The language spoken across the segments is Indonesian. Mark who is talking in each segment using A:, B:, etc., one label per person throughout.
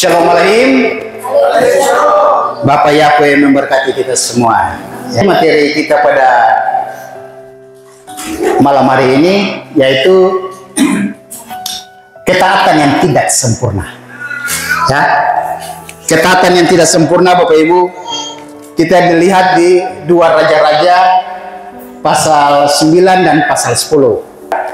A: Shalom Alaikum. Bapak Yahweh memberkati kita semua. Materi kita pada malam hari ini yaitu ketaatan yang tidak sempurna. Ya, ketaatan yang tidak sempurna, Bapak Ibu, kita dilihat di dua raja-raja pasal 9 dan pasal 10.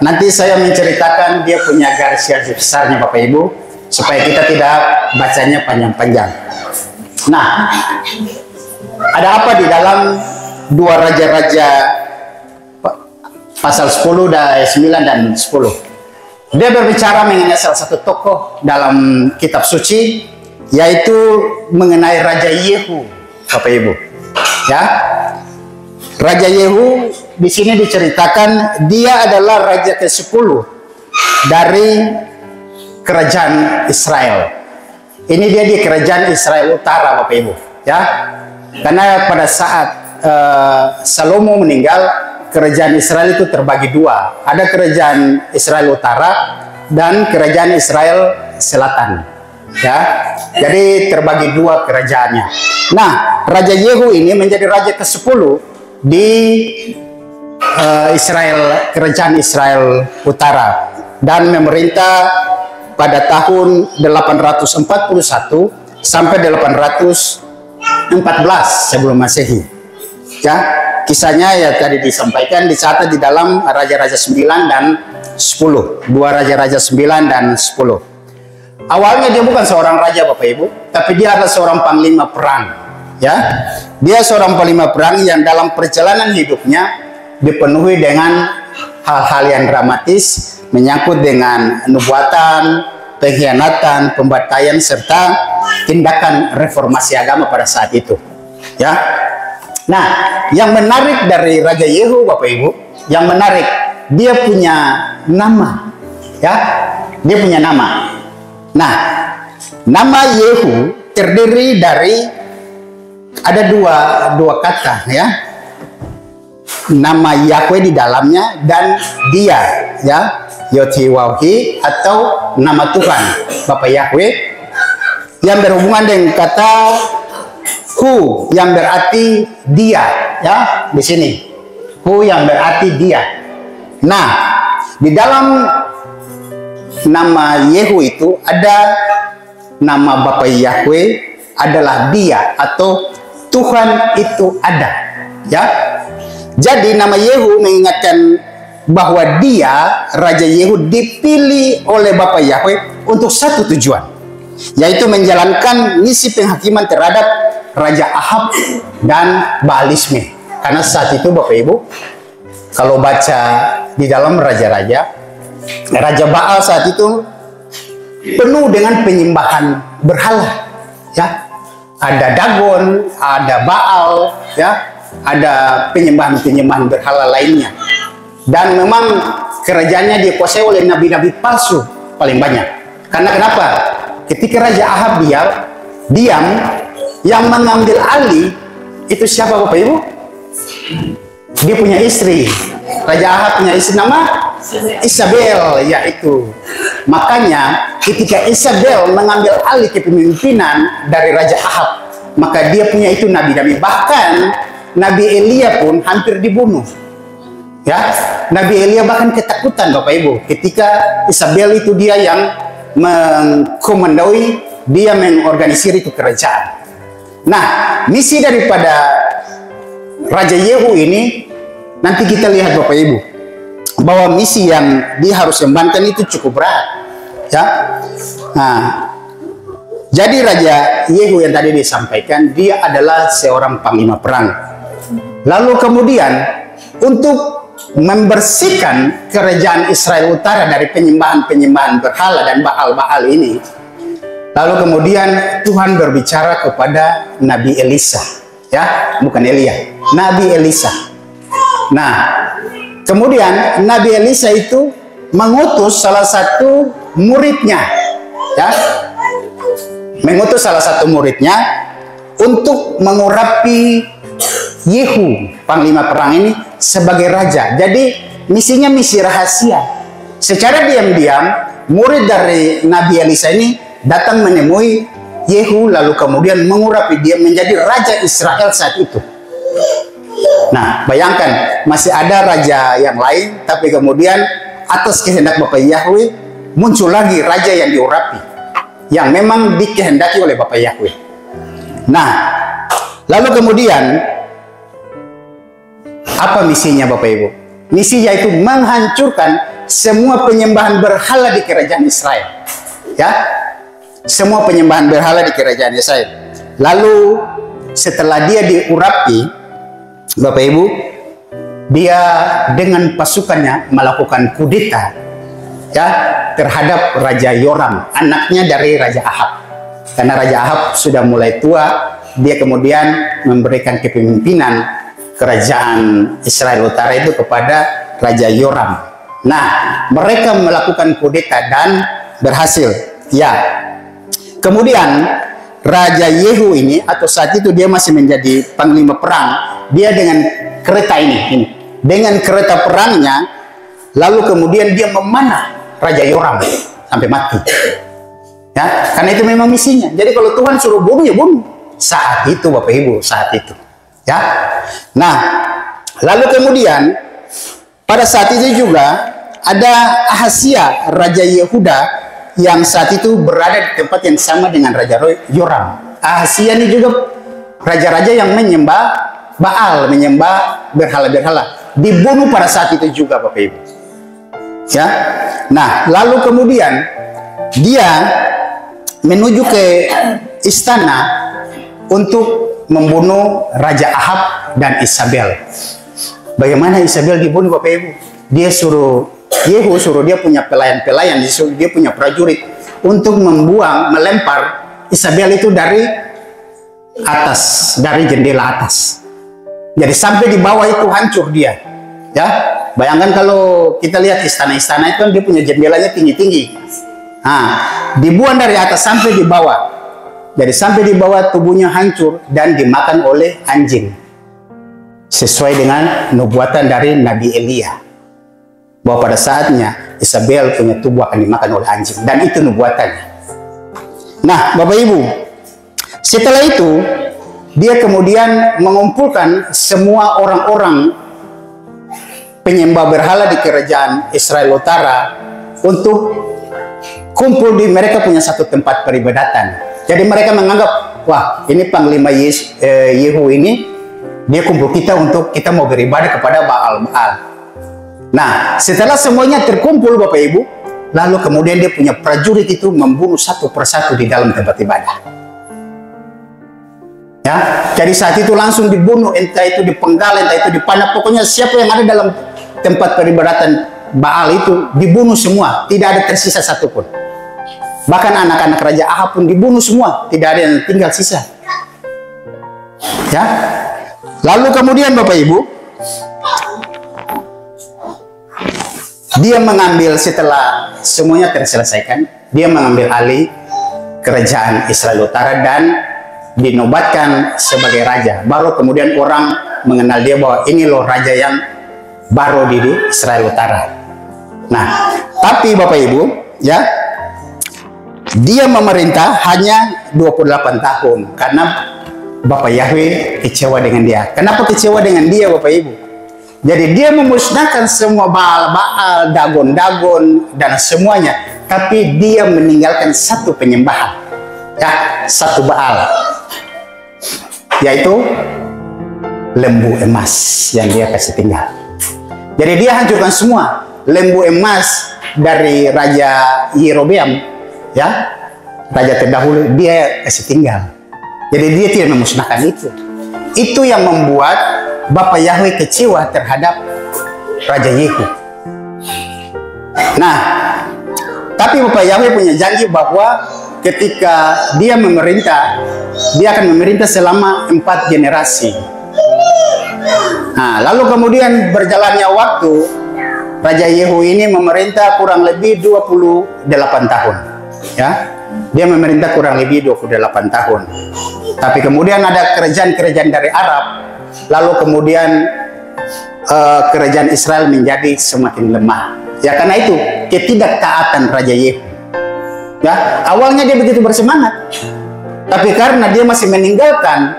A: Nanti saya menceritakan dia punya garis besarnya, Bapak Ibu, supaya kita tidak bacanya panjang-panjang. Nah, ada apa di dalam dua raja-raja pasal 10 dan 9 dan 10? Dia berbicara mengenai salah satu tokoh dalam kitab suci, yaitu mengenai Raja Yehu, Bapak Ibu. Ya, Raja Yehu di sini diceritakan dia adalah raja ke-10 dari kerajaan Israel. Ini dia di kerajaan Israel Utara, Bapak Ibu. Ya, karena pada saat Salomo meninggal, kerajaan Israel itu terbagi dua. Ada kerajaan Israel Utara dan kerajaan Israel Selatan. Ya, jadi terbagi dua kerajaannya. Nah, Raja Yehu ini menjadi raja ke-10 di Israel, kerajaan Israel Utara, dan memerintah pada tahun 841 sampai 814 sebelum Masehi. Ya, kisahnya ya tadi disampaikan, dicatat di dalam Raja-Raja 9 dan 10. Dua Raja-Raja 9 dan 10. Awalnya dia bukan seorang raja, Bapak Ibu, tapi dia adalah seorang panglima perang. Ya, dia seorang panglima perang yang dalam perjalanan hidupnya dipenuhi dengan hal-hal yang dramatis, menyangkut dengan nubuatan, pengkhianatan, pembantaian, serta tindakan reformasi agama pada saat itu. Ya, nah, yang menarik dari Raja Yehu, Bapak Ibu, yang menarik, dia punya nama. Ya, dia punya nama. Nah, nama Yehu terdiri dari ada dua kata, ya. Nama Yahweh di dalamnya dan dia, ya, Yothiwahi, atau nama Tuhan Bapak Yahweh, yang berhubungan dengan kata Hu yang berarti dia, ya, di sini Hu yang berarti dia. Nah, di dalam nama Yehu itu ada nama Bapak Yahweh adalah dia atau Tuhan itu ada, ya. Jadi nama Yehu mengingatkan bahwa dia, Raja Yehu, dipilih oleh Bapak Yahweh untuk satu tujuan, yaitu menjalankan misi penghakiman terhadap Raja Ahab dan Baalisme. Karena saat itu, Bapak Ibu, kalau baca di dalam Raja-Raja, Raja Baal saat itu penuh dengan penyembahan berhala. Ya, ada Dagon, ada Baal, ya, ada penyembahan-penyembahan berhala lainnya. Dan memang kerajaannya dikuasai oleh nabi-nabi palsu paling banyak. Karena kenapa? Ketika Raja Ahab diam, yang mengambil alih itu siapa, Bapak Ibu? Dia punya istri. Raja Ahab punya istri nama Isabel, yaitu. Makanya ketika Isabel mengambil alih kepemimpinan dari Raja Ahab, maka dia punya itu nabi-nabi. Bahkan Nabi Elia pun hampir dibunuh. Ya, Nabi Elia bahkan ketakutan, Bapak Ibu, ketika Isabel itu dia yang mengkomandoi, dia mengorganisir itu kerajaan. Nah, misi daripada Raja Yehu ini nanti kita lihat, Bapak Ibu, bahwa misi yang dia harus embankan itu cukup berat. Ya. Nah, jadi Raja Yehu yang tadi disampaikan, dia adalah seorang panglima perang. Lalu kemudian untuk membersihkan kerajaan Israel Utara dari penyembahan-penyembahan berhala dan Baal-Baal ini, lalu kemudian Tuhan berbicara kepada Nabi Elisa, ya, bukan Elia, Nabi Elisa. Nah, kemudian Nabi Elisa itu mengutus salah satu muridnya, ya, mengutus salah satu muridnya untuk mengurapi Yehu, panglima perang ini, sebagai raja. Jadi misinya misi rahasia. Secara diam-diam murid dari Nabi Elisa ini datang menemui Yehu lalu kemudian mengurapi dia menjadi raja Israel saat itu. Nah, bayangkan masih ada raja yang lain, tapi kemudian atas kehendak Bapak Yahweh muncul lagi raja yang diurapi, yang memang dikehendaki oleh Bapak Yahweh. Nah, lalu kemudian apa misinya Bapak Ibu? Misinya itu menghancurkan semua penyembahan berhala di kerajaan Israel. Ya, semua penyembahan berhala di kerajaan Israel. Lalu setelah dia diurapi, Bapak Ibu, dia dengan pasukannya melakukan kudeta ya terhadap Raja Yoram, anaknya dari Raja Ahab. Karena Raja Ahab sudah mulai tua, dia kemudian memberikan kepemimpinan kerajaan Israel Utara itu kepada Raja Yoram. Nah, mereka melakukan kudeta dan berhasil. Ya. Kemudian Raja Yehu ini, atau saat itu dia masih menjadi panglima perang, dia dengan kereta ini. Dengan kereta perangnya, lalu kemudian dia memanah Raja Yoram sampai mati. Ya, karena itu memang misinya. Jadi kalau Tuhan suruh bunuh, ya bunuh. Saat itu Bapak Ibu, saat itu. Ya. Nah, lalu kemudian pada saat itu juga ada Ahazia, Raja Yehuda, yang saat itu berada di tempat yang sama dengan Raja Yoram. Ahazia ini juga raja-raja yang menyembah Baal, menyembah berhala-berhala. Dibunuh pada saat itu juga Bapak Ibu. Ya. Nah, lalu kemudian dia menuju ke istana untuk membunuh Raja Ahab dan Isabel. Bagaimana Isabel dibunuh Bapak Ibu? Dia suruh Yehu suruh dia punya pelayan-pelayan, dia punya prajurit untuk melempar Isabel itu dari atas, dari jendela atas. Jadi sampai di bawah itu hancur dia. Ya, bayangkan kalau kita lihat istana-istana itu dia punya jendelanya tinggi-tinggi. Nah, dibuang dari atas sampai di bawah. Jadi sampai di bawah tubuhnya hancur dan dimakan oleh anjing. Sesuai dengan nubuatan dari Nabi Elia, bahwa pada saatnya Isabel punya tubuh akan dimakan oleh anjing, dan itu nubuatannya. Nah, Bapak Ibu, setelah itu dia kemudian mengumpulkan semua orang-orang penyembah berhala di kerajaan Israel Utara untuk kumpul di mereka punya satu tempat peribadatan. Jadi mereka menganggap, wah, ini Panglima Yehu ini dia kumpul kita untuk kita mau beribadah kepada Baal-Baal. Nah, setelah semuanya terkumpul Bapak Ibu, lalu kemudian dia punya prajurit itu membunuh satu persatu di dalam tempat ibadah. Ya, jadi saat itu langsung dibunuh, entah itu dipenggal, entah itu dipanah, pokoknya siapa yang ada dalam tempat peribadatan Baal itu dibunuh semua, tidak ada tersisa satupun. Bahkan anak-anak Raja Ahab pun dibunuh semua, tidak ada yang tinggal sisa. Ya, lalu kemudian Bapak Ibu, dia mengambil setelah semuanya terselesaikan, dia mengambil alih kerajaan Israel Utara dan dinobatkan sebagai raja. Baru kemudian orang mengenal dia bahwa ini loh raja yang baru di Israel Utara. Nah, tapi Bapak Ibu, ya, dia memerintah hanya 28 tahun karena Bapak Yahweh kecewa dengan dia. Kenapa kecewa dengan dia Bapak Ibu? Jadi dia memusnahkan semua Baal-Baal, Dagon-Dagon, dan semuanya. Tapi dia meninggalkan satu penyembahan. Ya, satu Baal. Yaitu lembu emas yang dia kasih tinggal. Jadi dia hancurkan semua. Lembu emas dari Raja Yerobeam, ya, raja terdahulu, dia kasih tinggal. Jadi dia tidak memusnahkan itu. Itu yang membuat Bapak Yahweh kecewa terhadap Raja Yehu. Nah, tapi Bapak Yahweh punya janji bahwa ketika dia memerintah, dia akan memerintah selama 4 generasi. Nah, lalu kemudian berjalannya waktu, Raja Yehu ini memerintah kurang lebih 28 tahun. Ya, dia memerintah kurang lebih 28 tahun. Tapi kemudian ada kerajaan-kerajaan dari Arab, lalu kemudian kerajaan Israel menjadi semakin lemah. Ya, karena itu ketidaktaatan Raja Yehu. Ya, awalnya dia begitu bersemangat. Tapi karena dia masih meninggalkan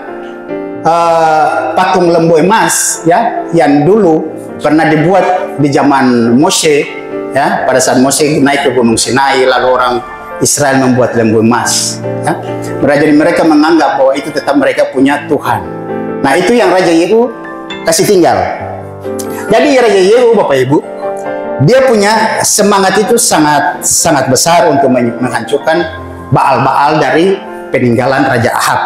A: patung lembu emas, ya, yang dulu pernah dibuat di zaman Mose, ya, pada saat Mose naik ke Gunung Sinai, lalu orang Israel membuat lembu emas, ya. Jadi mereka menganggap bahwa itu tetap mereka punya Tuhan. Nah, itu yang Raja Yehu kasih tinggal. Jadi Raja Yehu, Bapak Ibu, dia punya semangat itu sangat besar untuk menghancurkan Baal-Baal dari peninggalan Raja Ahab.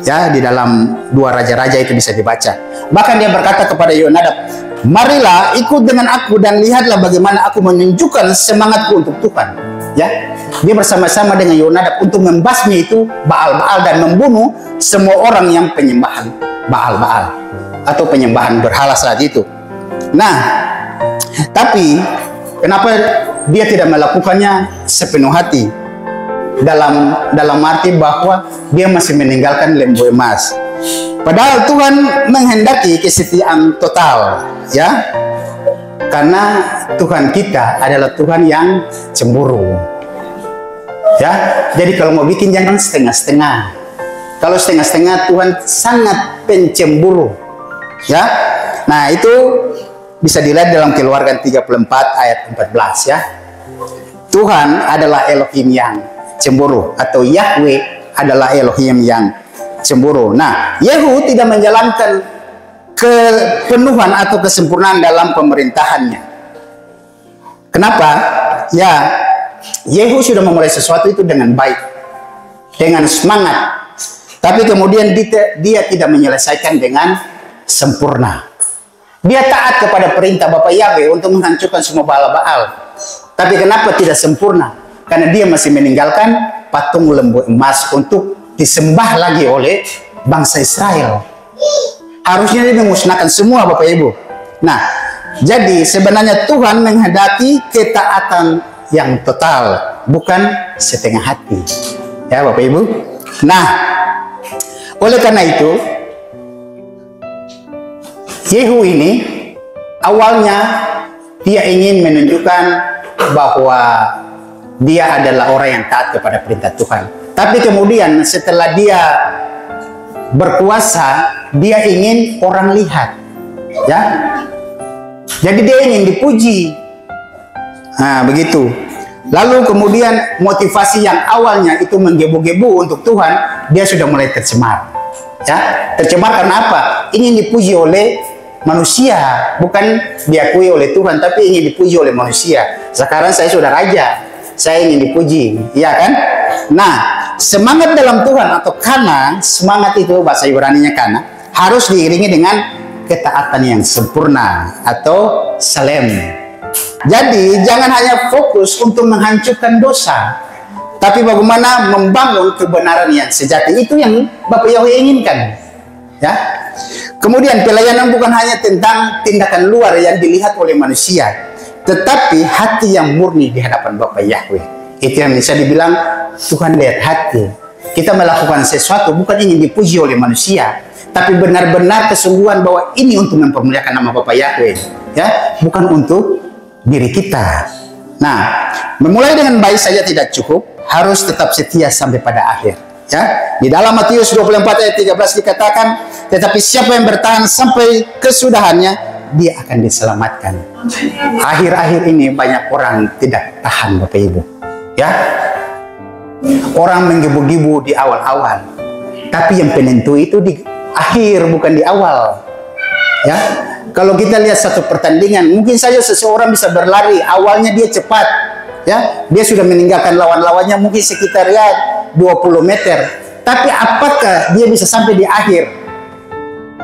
A: Ya, di dalam 2 raja-raja itu bisa dibaca. Bahkan dia berkata kepada Yonadab, marilah ikut dengan aku dan lihatlah bagaimana aku menunjukkan semangatku untuk Tuhan. Ya, dia bersama-sama dengan Yonadab untuk membasmi itu Baal-Baal dan membunuh semua orang yang penyembahan Baal-Baal atau penyembahan berhala saat itu. Nah, tapi kenapa dia tidak melakukannya sepenuh hati? Dalam arti bahwa dia masih meninggalkan lembu emas. Padahal Tuhan menghendaki kesetiaan total, ya. Karena Tuhan kita adalah Tuhan yang cemburu. Ya, jadi kalau mau bikin jangan setengah-setengah. Kalau setengah-setengah, Tuhan sangat pencemburu. Ya. Nah, itu bisa dilihat dalam Keluaran 34 ayat 14, ya. Tuhan adalah Elohim yang cemburu, atau Yahweh adalah Elohim yang cemburu. Nah, Yehu tidak menjalankan kepenuhan atau kesempurnaan dalam pemerintahannya. Kenapa? Ya, Yehu sudah memulai sesuatu itu dengan baik, dengan semangat, tapi kemudian dia tidak menyelesaikan dengan sempurna. Dia taat kepada perintah Bapa Yahweh untuk menghancurkan semua Baal-Baal, tapi kenapa tidak sempurna? Karena dia masih meninggalkan patung lembu emas untuk disembah lagi oleh bangsa Israel. Harusnya dia memusnahkan semua, Bapak Ibu. Nah, jadi sebenarnya Tuhan menghendaki ketaatan yang total, bukan setengah hati. Ya, Bapak Ibu. Nah, oleh karena itu, Yehu ini awalnya dia ingin menunjukkan bahwa dia adalah orang yang taat kepada perintah Tuhan. Tapi kemudian setelah dia berkuasa, dia ingin orang lihat, ya. Jadi dia ingin dipuji. Nah, begitu. Lalu kemudian motivasi yang awalnya itu menggebu-gebu untuk Tuhan, dia sudah mulai tercemar. Ya, tercemar karena apa? Ingin dipuji oleh manusia, bukan diakui oleh Tuhan, tapi ingin dipuji oleh manusia. Sekarang saya sudah raja, saya ingin dipuji, ya kan? Nah, semangat dalam Tuhan atau kana, semangat itu bahasa Ibrani-nya kana, harus diiringi dengan ketaatan yang sempurna atau salem. Jadi, jangan hanya fokus untuk menghancurkan dosa, tapi bagaimana membangun kebenaran yang sejati. Itu yang Bapak Yahweh inginkan. Ya. Kemudian pelayanan bukan hanya tentang tindakan luar yang dilihat oleh manusia, tetapi hati yang murni di hadapan Bapa Yahweh. Itu yang bisa dibilang Tuhan lihat hati. Kita melakukan sesuatu bukan ingin dipuji oleh manusia, tapi benar-benar kesungguhan bahwa ini untuk mempermuliakan nama Bapa Yahweh, ya, bukan untuk diri kita. Nah, memulai dengan baik saja tidak cukup, harus tetap setia sampai pada akhir. Ya, di dalam Matius 24 ayat 13 dikatakan, tetapi siapa yang bertahan sampai kesudahannya, dia akan diselamatkan. Akhir-akhir ini banyak orang tidak tahan, Bapak Ibu. Ya, orang menggebu-gebu di awal-awal, tapi yang penentu itu di akhir, bukan di awal. Ya, kalau kita lihat satu pertandingan, mungkin saja seseorang bisa berlari, awalnya dia cepat, ya, dia sudah meninggalkan lawan-lawannya mungkin sekitar 20 meter, tapi apakah dia bisa sampai di akhir?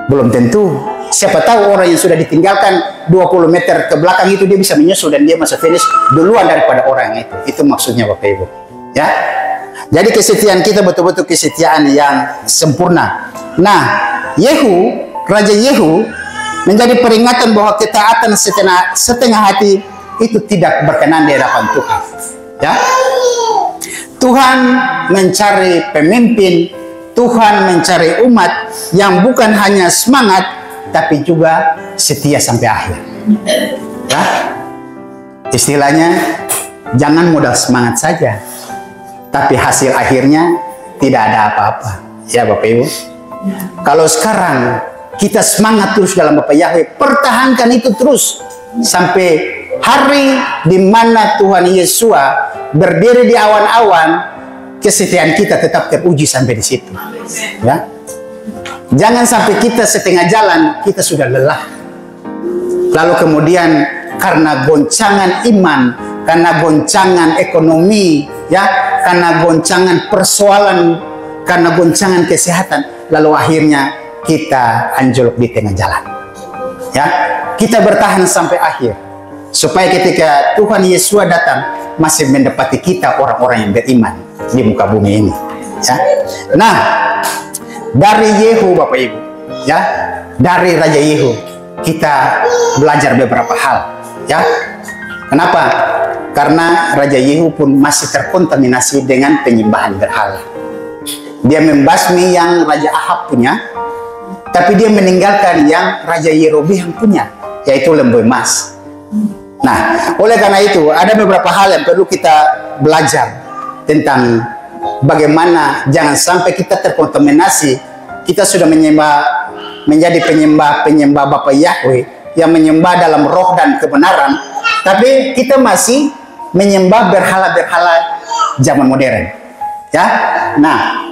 A: Belum tentu. Siapa tahu orang yang sudah ditinggalkan 20 meter ke belakang itu dia bisa menyusul dan dia masuk finish duluan daripada orang itu. Itu maksudnya Bapak Ibu. Ya. Jadi kesetiaan kita betul-betul kesetiaan yang sempurna. Nah, Yehu, Raja Yehu menjadi peringatan bahwa ketaatan setengah hati itu tidak berkenan di hadapan Tuhan. Ya. Tuhan mencari pemimpin, Tuhan mencari umat yang bukan hanya semangat, tapi juga setia sampai akhir. Ya, istilahnya jangan modal semangat saja, tapi hasil akhirnya tidak ada apa-apa. Ya Bapak Ibu. Kalau sekarang kita semangat terus dalam Bapa Yahweh, pertahankan itu terus sampai hari di mana Tuhan Yesus berdiri di awan-awan, kesetiaan kita tetap teruji sampai di situ. Ya. Jangan sampai kita setengah jalan kita sudah lelah. Lalu kemudian karena goncangan iman, karena goncangan ekonomi, ya, karena goncangan persoalan, karena goncangan kesehatan, lalu akhirnya kita anjlok di tengah jalan. Ya, kita bertahan sampai akhir supaya ketika Tuhan Yesus datang masih mendapati kita orang-orang yang beriman di muka bumi ini. Ya. Nah, dari Yehu Bapak Ibu, ya, dari Raja Yehu kita belajar beberapa hal, ya. Kenapa? Karena Raja Yehu pun masih terkontaminasi dengan penyembahan berhala. Dia membasmi yang Raja Ahab punya, tapi dia meninggalkan yang Raja Yerobeam punya, yaitu lembu emas. Nah, oleh karena itu ada beberapa hal yang perlu kita belajar tentang bagaimana jangan sampai kita terkontaminasi. Kita sudah menjadi penyembah Bapa Yahweh yang menyembah dalam roh dan kebenaran, tapi kita masih menyembah berhala-berhala zaman modern. Ya, nah,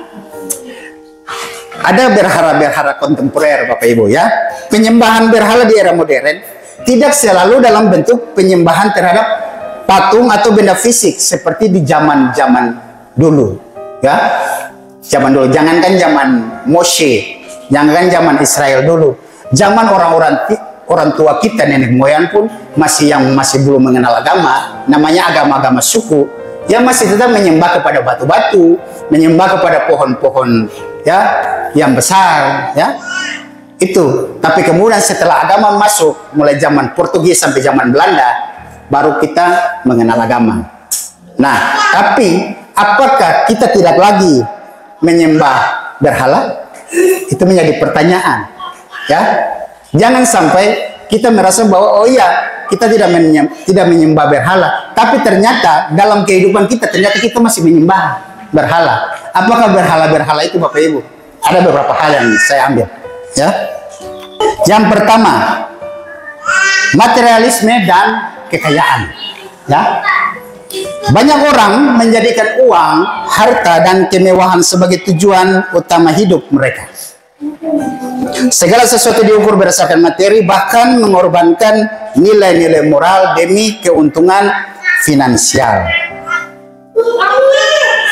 A: ada berhala-berhala kontemporer Bapak Ibu, ya. Penyembahan berhala di era modern tidak selalu dalam bentuk penyembahan terhadap patung atau benda fisik seperti di zaman-zaman dulu, ya. Zaman dulu, jangankan zaman Moshe, jangankan zaman Israel dulu, zaman orang tua kita, nenek moyang pun masih belum mengenal agama, namanya agama-agama suku, yang masih tetap menyembah kepada batu-batu, menyembah kepada pohon-pohon, ya, yang besar, ya. Itu. Tapi kemudian setelah agama masuk, mulai zaman Portugis sampai zaman Belanda, baru kita mengenal agama. Nah, tapi apakah kita tidak lagi menyembah berhala? Itu menjadi pertanyaan, ya. Jangan sampai kita merasa bahwa oh iya, kita tidak menyembah berhala, tapi ternyata dalam kehidupan kita ternyata kita masih menyembah berhala. Apakah berhala-berhala itu Bapak Ibu? Ada beberapa hal yang saya ambil, ya. Yang pertama, materialisme dan kekayaan, ya. Banyak orang menjadikan uang, harta, dan kemewahan sebagai tujuan utama hidup mereka. Segala sesuatu diukur berdasarkan materi, bahkan mengorbankan nilai-nilai moral demi keuntungan finansial.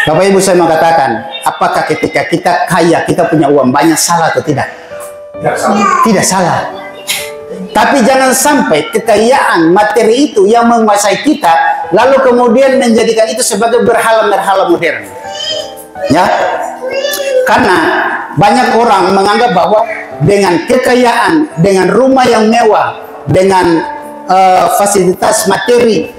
A: Bapak Ibu, saya mau katakan, apakah ketika kita kaya, kita punya uang banyak, salah atau tidak? Tidak salah. Tapi jangan sampai kekayaan materi itu yang menguasai kita, lalu kemudian menjadikan itu sebagai berhala-berhala modern. Ya, karena banyak orang menganggap bahwa dengan kekayaan, dengan rumah yang mewah, dengan fasilitas materi,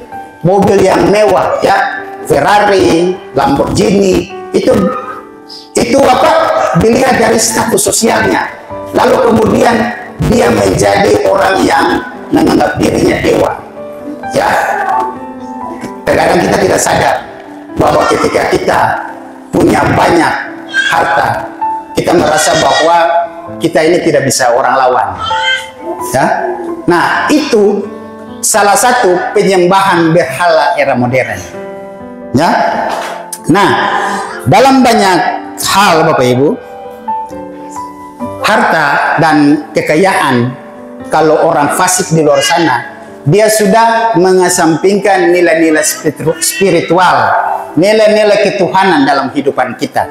A: mobil yang mewah, ya, Ferrari, Lamborghini, itu apa? Dilihat dari status sosialnya. Lalu kemudian dia menjadi orang yang menganggap dirinya dewa. Ya, terkadang kita tidak sadar bahwa ketika kita punya banyak harta, kita merasa bahwa kita ini tidak bisa orang lawan. Ya, nah itu salah satu penyembahan berhala era modern. Ya, nah dalam banyak hal Bapak Ibu, harta dan kekayaan, kalau orang fasik di luar sana, dia sudah mengesampingkan nilai-nilai spiritual, nilai-nilai ketuhanan dalam kehidupan kita.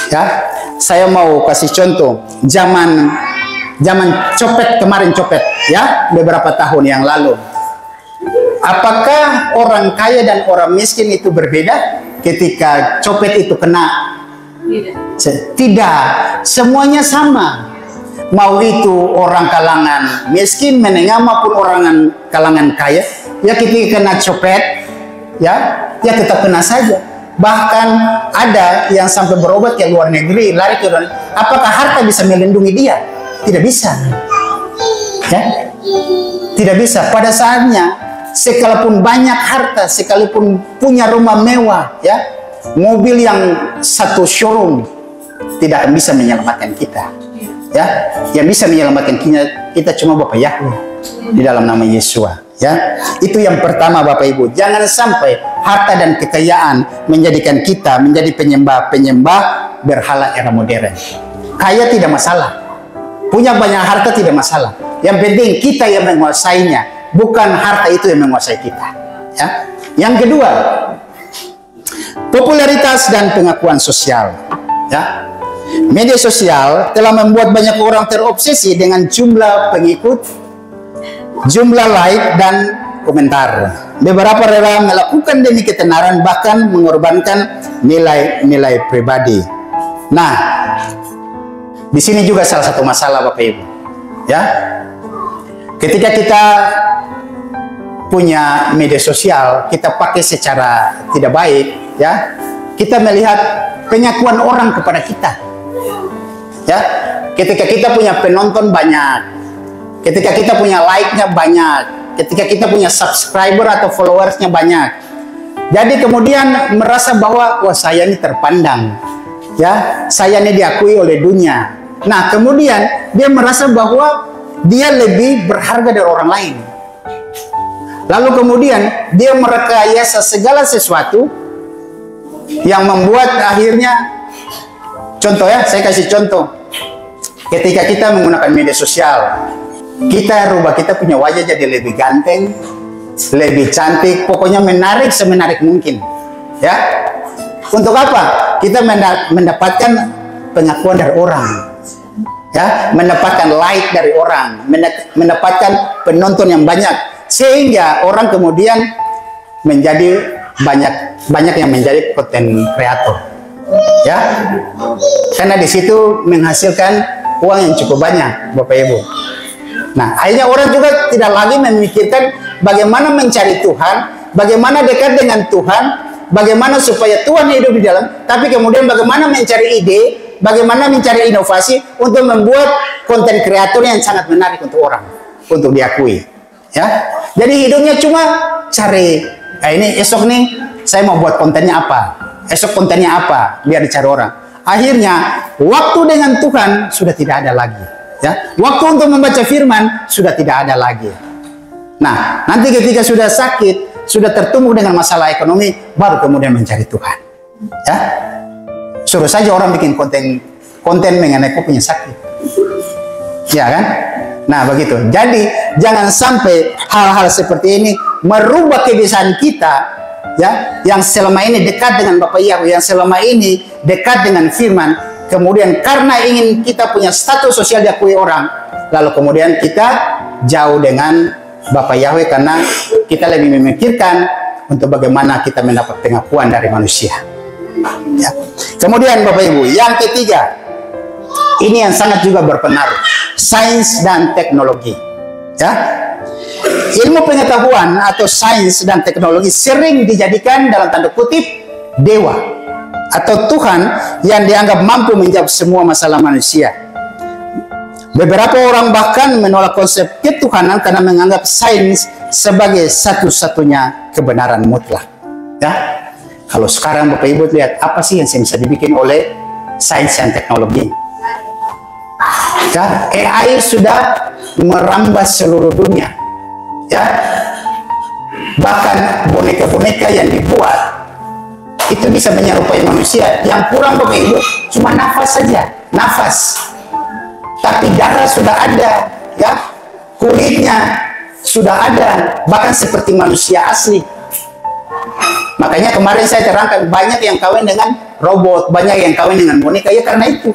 A: Ya, saya mau kasih contoh, zaman copet kemarin, ya, beberapa tahun yang lalu. Apakah orang kaya dan orang miskin itu berbeda ketika copet itu kena? Tidak, semuanya sama. Mau itu orang kalangan miskin, menengah maupun orang kalangan kaya, ya ketika kena copet, ya tetap kena saja. Bahkan ada yang sampai berobat ke luar negeri, lari ke luar negeri. Apakah harta bisa melindungi dia? Tidak bisa. Ya? Tidak bisa. Pada saatnya, sekalipun banyak harta, sekalipun punya rumah mewah, ya, mobil yang satu showroom tidak akan bisa menyelamatkan kita. Ya, yang bisa menyelamatkan kita cuma Bapa Yahweh di dalam nama Yesus. Ya, itu yang pertama Bapak Ibu. Jangan sampai harta dan kekayaan menjadikan kita menjadi penyembah berhala era modern. Kaya tidak masalah, punya banyak harta tidak masalah. Yang penting kita yang menguasainya, bukan harta itu yang menguasai kita. Ya. Yang kedua, popularitas dan pengakuan sosial. Ya. Media sosial telah membuat banyak orang terobsesi dengan jumlah pengikut, jumlah like dan komentar. Beberapa rela melakukan demi ketenaran, bahkan mengorbankan nilai-nilai pribadi. Nah, di sini juga salah satu masalah Bapak Ibu. Ya, ketika kita punya media sosial, kita pakai secara tidak baik, ya, kita melihat pengakuan orang kepada kita. Ya, ketika kita punya penonton banyak, ketika kita punya like-nya banyak, ketika kita punya subscriber atau followersnya banyak, jadi kemudian merasa bahwa wah saya ini terpandang, ya, saya ini diakui oleh dunia. Nah kemudian dia merasa bahwa dia lebih berharga dari orang lain. Lalu kemudian dia merekayasa segala sesuatu yang membuat akhirnya, contoh ya, saya kasih contoh. Ketika kita menggunakan media sosial, kita rubah kita punya wajah jadi lebih ganteng, lebih cantik, pokoknya menarik semenarik mungkin. Ya, untuk apa? Kita mendapatkan pengakuan dari orang, ya, mendapatkan like dari orang, mendapatkan penonton yang banyak, sehingga orang kemudian menjadi banyak yang menjadi konten kreator. Ya, karena di situ menghasilkan uang yang cukup banyak, Bapak Ibu. Nah, akhirnya orang juga tidak lagi memikirkan bagaimana mencari Tuhan, bagaimana dekat dengan Tuhan, bagaimana supaya Tuhan hidup di dalam, tapi kemudian bagaimana mencari ide, bagaimana mencari inovasi untuk membuat konten kreator yang sangat menarik untuk orang, untuk diakui. Ya, jadi hidupnya cuma cari, ini esok nih saya mau buat kontennya apa, esok kontennya apa, biar dicari orang. Akhirnya waktu dengan Tuhan sudah tidak ada lagi. Ya, waktu untuk membaca firman sudah tidak ada lagi. Nah, nanti ketika sudah sakit, sudah tertumbuh dengan masalah ekonomi, baru kemudian mencari Tuhan. Ya, suruh saja orang bikin konten mengenai kau punya sakit. Ya kan? Nah, begitu. Jadi jangan sampai hal-hal seperti ini merubah kebiasaan kita, ya, yang selama ini dekat dengan Bapak Yahweh, yang selama ini dekat dengan firman, kemudian karena ingin kita punya status sosial diakui orang, lalu kemudian kita jauh dengan Bapak Yahweh karena kita lebih memikirkan untuk bagaimana kita mendapat pengakuan dari manusia. Ya. Kemudian Bapak Ibu, yang ketiga, ini yang sangat juga berpengaruh, sains dan teknologi. Ya, ilmu pengetahuan atau sains dan teknologi sering dijadikan dalam tanda kutip dewa atau Tuhan yang dianggap mampu menjawab semua masalah manusia. Beberapa orang bahkan menolak konsep ketuhanan karena menganggap sains sebagai satu-satunya kebenaran mutlak. Ya, kalau sekarang Bapak Ibu lihat apa sih yang bisa dibikin oleh sains dan teknologi? Ya, AI sudah merambah seluruh dunia. Ya, bahkan boneka-boneka yang dibuat itu bisa menyerupai manusia. Yang kurang Bapak Ibu cuma nafas saja, nafas. Tapi darah sudah ada, ya, kulitnya sudah ada, bahkan seperti manusia asli. Makanya kemarin saya terangkan banyak yang kawin dengan robot, banyak yang kawin dengan boneka, ya karena itu.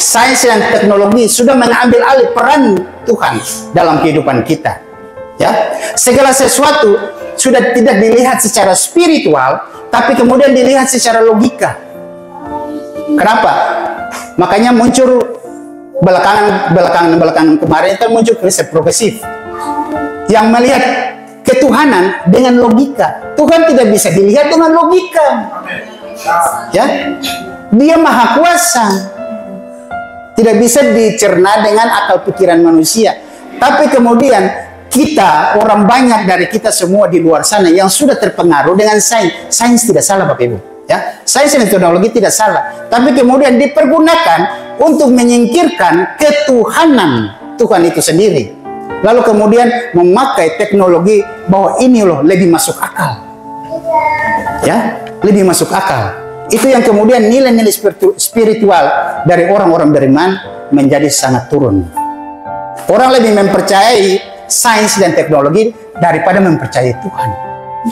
A: Sains dan teknologi sudah mengambil alih peran Tuhan dalam kehidupan kita. Ya, segala sesuatu sudah tidak dilihat secara spiritual, tapi kemudian dilihat secara logika. Kenapa? Makanya muncul belakangan kemarin kan muncul riset progresif yang melihat ketuhanan dengan logika. Tuhan tidak bisa dilihat dengan logika. Ya, Dia maha kuasa, tidak bisa dicerna dengan akal pikiran manusia. Tapi kemudian kita, orang banyak dari kita semua di luar sana yang sudah terpengaruh dengan sains. Sains tidak salah Bapak Ibu. Ya, sains dan teknologi tidak salah, tapi kemudian dipergunakan untuk menyingkirkan ketuhanan Tuhan itu sendiri. Lalu kemudian memakai teknologi bahwa ini loh lebih masuk akal. Ya, lebih masuk akal. Itu yang kemudian nilai-nilai spiritual dari orang-orang beriman menjadi sangat turun. Orang lebih mempercayai sains dan teknologi daripada mempercayai Tuhan.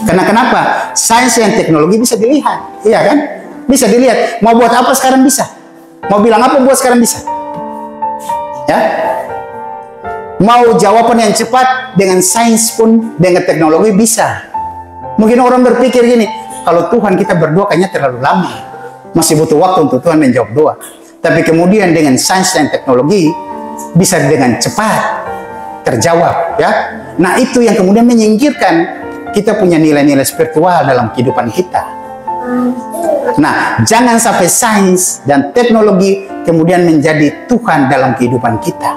A: Karena kenapa? Sains dan teknologi bisa dilihat, iya kan? Bisa dilihat. Mau buat apa sekarang bisa. Mau bilang apa buat sekarang bisa. Ya. Mau jawaban yang cepat dengan sains pun, dengan teknologi bisa. Mungkin orang berpikir gini, kalau Tuhan kita berdoa kayaknya terlalu lama. Masih butuh waktu untuk Tuhan menjawab doa. Tapi kemudian dengan sains dan teknologi bisa dengan cepat terjawab, ya. Nah, itu yang kemudian menyingkirkan kita punya nilai-nilai spiritual dalam kehidupan kita. Nah, jangan sampai sains dan teknologi kemudian menjadi Tuhan dalam kehidupan kita.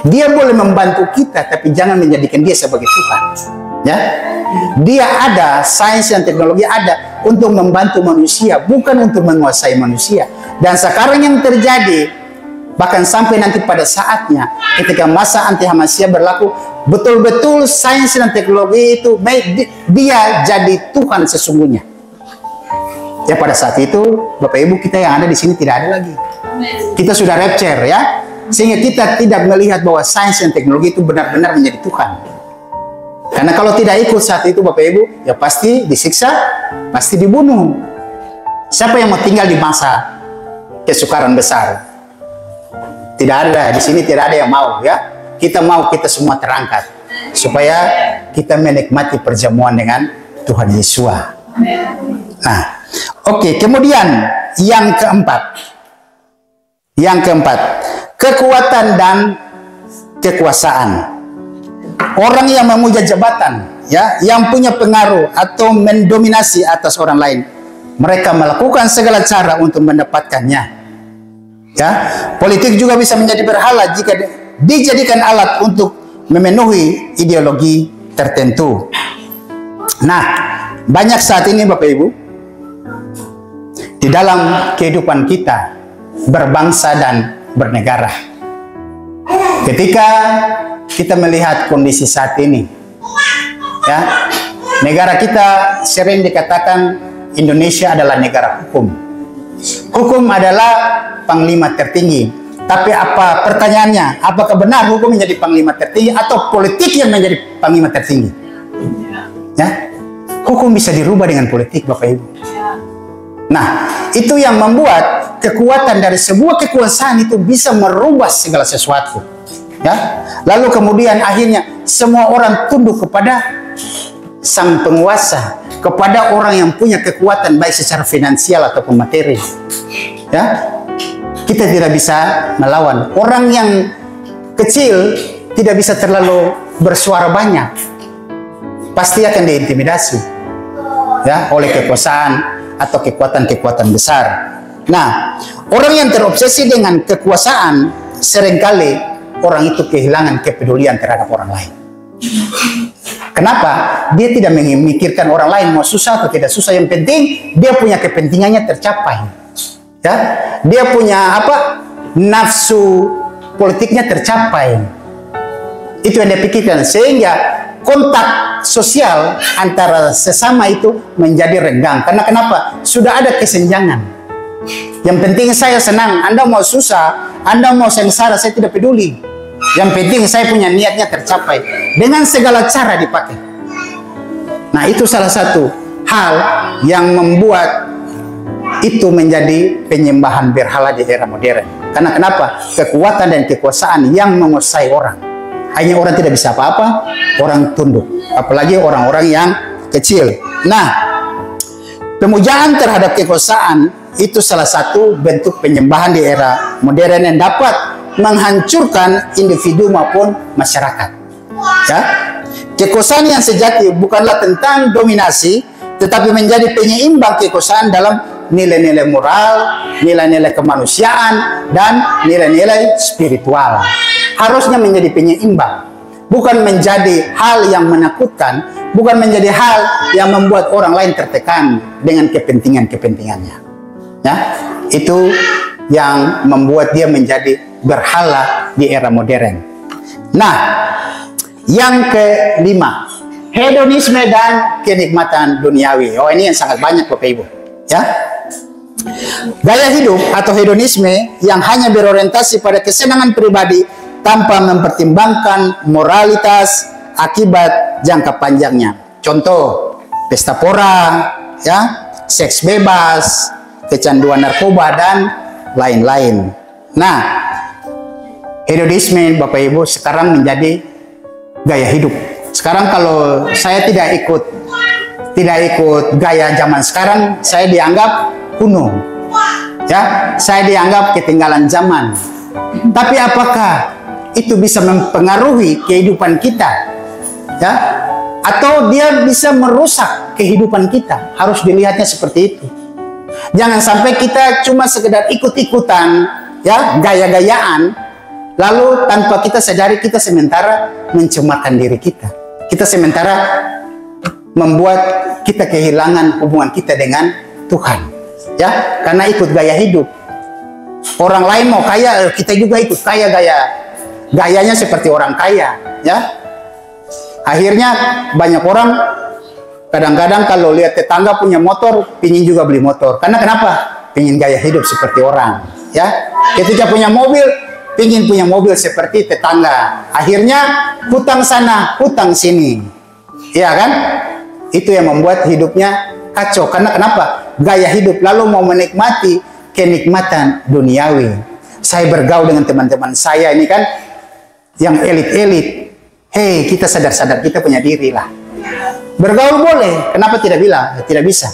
A: Dia boleh membantu kita, tapi jangan menjadikan dia sebagai Tuhan. Ya, dia ada, sains dan teknologi ada untuk membantu manusia, bukan untuk menguasai manusia. Dan sekarang yang terjadi, bahkan sampai nanti pada saatnya ketika masa anti Hamasiyah berlaku, betul-betul sains dan teknologi itu dia jadi Tuhan sesungguhnya. Ya, pada saat itu Bapak Ibu kita yang ada di sini tidak ada lagi. Kita sudah rapture, ya. Sehingga kita tidak melihat bahwa sains dan teknologi itu benar-benar menjadi Tuhan. Karena kalau tidak ikut saat itu Bapak Ibu, ya pasti disiksa, pasti dibunuh. Siapa yang mau tinggal di masa kesukaran besar? Tidak ada, di sini tidak ada yang mau, ya. Kita mau kita semua terangkat supaya kita menikmati perjamuan dengan Tuhan Yesus. Nah, oke, kemudian yang keempat. Yang keempat, kekuatan dan kekuasaan. Orang yang memuja jabatan, ya, yang punya pengaruh atau mendominasi atas orang lain, mereka melakukan segala cara untuk mendapatkannya. Ya, politik juga bisa menjadi berhala jika dijadikan alat untuk memenuhi ideologi tertentu. Nah, banyak saat ini Bapak Ibu di dalam kehidupan kita berbangsa dan bernegara. Ketika kita melihat kondisi saat ini, ya, negara kita sering dikatakan Indonesia adalah negara hukum. Hukum adalah panglima tertinggi. Tapi apa pertanyaannya? Apakah benar hukum menjadi panglima tertinggi atau politik yang menjadi panglima tertinggi? Ya, hukum bisa dirubah dengan politik, Bapak Ibu. Nah, itu yang membuat kekuatan dari sebuah kekuasaan itu bisa merubah segala sesuatu. Ya, lalu kemudian akhirnya semua orang tunduk kepada sang penguasa, kepada orang yang punya kekuatan baik secara finansial ataupun materi. Ya, kita tidak bisa melawan. Orang yang kecil tidak bisa terlalu bersuara banyak, pasti akan diintimidasi, ya, oleh kekuasaan atau kekuatan-kekuatan besar. Nah, orang yang terobsesi dengan kekuasaan seringkali orang itu kehilangan kepedulian terhadap orang lain. Kenapa? Dia tidak memikirkan orang lain mau susah atau tidak susah. Yang penting dia punya kepentingannya tercapai. Ya, dia punya apa? Nafsu politiknya tercapai. Itu yang dia pikirkan, sehingga kontak sosial antara sesama itu menjadi renggang. Karena kenapa? Sudah ada kesenjangan. Yang penting saya senang, Anda mau susah, Anda mau sengsara, saya tidak peduli. Yang penting saya punya niatnya tercapai dengan segala cara dipakai. Nah, itu salah satu hal yang membuat itu menjadi penyembahan berhala di era modern. Karena kenapa? Kekuatan dan kekuasaan yang menguasai orang. Hanya orang tidak bisa apa-apa, orang tunduk. Apalagi orang-orang yang kecil. Nah, pemujaan terhadap kekuasaan itu salah satu bentuk penyembahan di era modern yang dapat menghancurkan individu maupun masyarakat. Ya, kekuasaan yang sejati bukanlah tentang dominasi, tetapi menjadi penyeimbang kekuasaan dalam nilai-nilai moral, nilai-nilai kemanusiaan, dan nilai-nilai spiritual. Harusnya menjadi penyeimbang. bukan menjadi hal yang menakutkan, bukan menjadi hal yang membuat orang lain tertekan dengan kepentingannya. Ya, itu yang membuat dia menjadi berhala di era modern. Nah, yang kelima, hedonisme dan kenikmatan duniawi. Oh, ini yang sangat banyak Bapak Ibu. Ya, gaya hidup atau hedonisme yang hanya berorientasi pada kesenangan pribadi tanpa mempertimbangkan moralitas akibat jangka panjangnya. Contoh, pesta pora, ya, seks bebas, kecanduan narkoba dan lain-lain. Nah, hedonisme Bapak Ibu sekarang menjadi gaya hidup. Sekarang kalau saya tidak ikut gaya zaman sekarang, saya dianggap kuno. Ya, saya dianggap ketinggalan zaman. Tapi apakah itu bisa mempengaruhi kehidupan kita? Ya, atau dia bisa merusak kehidupan kita? Harus dilihatnya seperti itu. Jangan sampai kita cuma sekedar ikut-ikutan, ya, gaya-gayaan, lalu tanpa kita sadari kita sementara mencemarkan diri kita. Kita sementara membuat kita kehilangan hubungan kita dengan Tuhan. Ya, karena ikut gaya hidup. Orang lain mau kaya, kita juga ikut kaya gayanya seperti orang kaya, ya. Akhirnya banyak orang kadang-kadang kalau lihat tetangga punya motor, pingin juga beli motor. Karena kenapa? Pingin gaya hidup seperti orang, ya. Ketika punya mobil, pingin punya mobil seperti tetangga. Akhirnya hutang sana, hutang sini. Iya kan? Itu yang membuat hidupnya kacau. Karena kenapa? Gaya hidup, lalu mau menikmati kenikmatan duniawi. Saya bergaul dengan teman-teman saya ini kan yang elit-elit. Hei, kita sadar-sadar kita punya diri lah. Bergaul boleh, kenapa tidak bilang? Tidak bisa.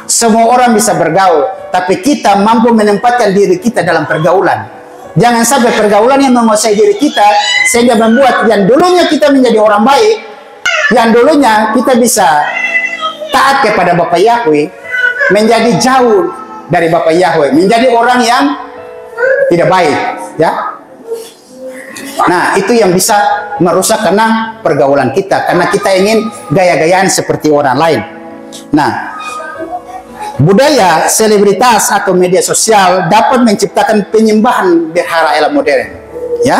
A: Semua orang bisa bergaul, tapi kita mampu menempatkan diri kita dalam pergaulan. Jangan sampai pergaulan yang menguasai diri kita sehingga membuat yang dulunya kita menjadi orang baik, yang dulunya kita bisa taat kepada Bapak Yahweh, menjadi jauh dari Bapak Yahweh, menjadi orang yang tidak baik, ya. Nah, itu yang bisa merusak karena pergaulan kita, karena kita ingin gaya-gayaan seperti orang lain. Nah, budaya, selebritas atau media sosial dapat menciptakan penyembahan berhala elah modern, ya.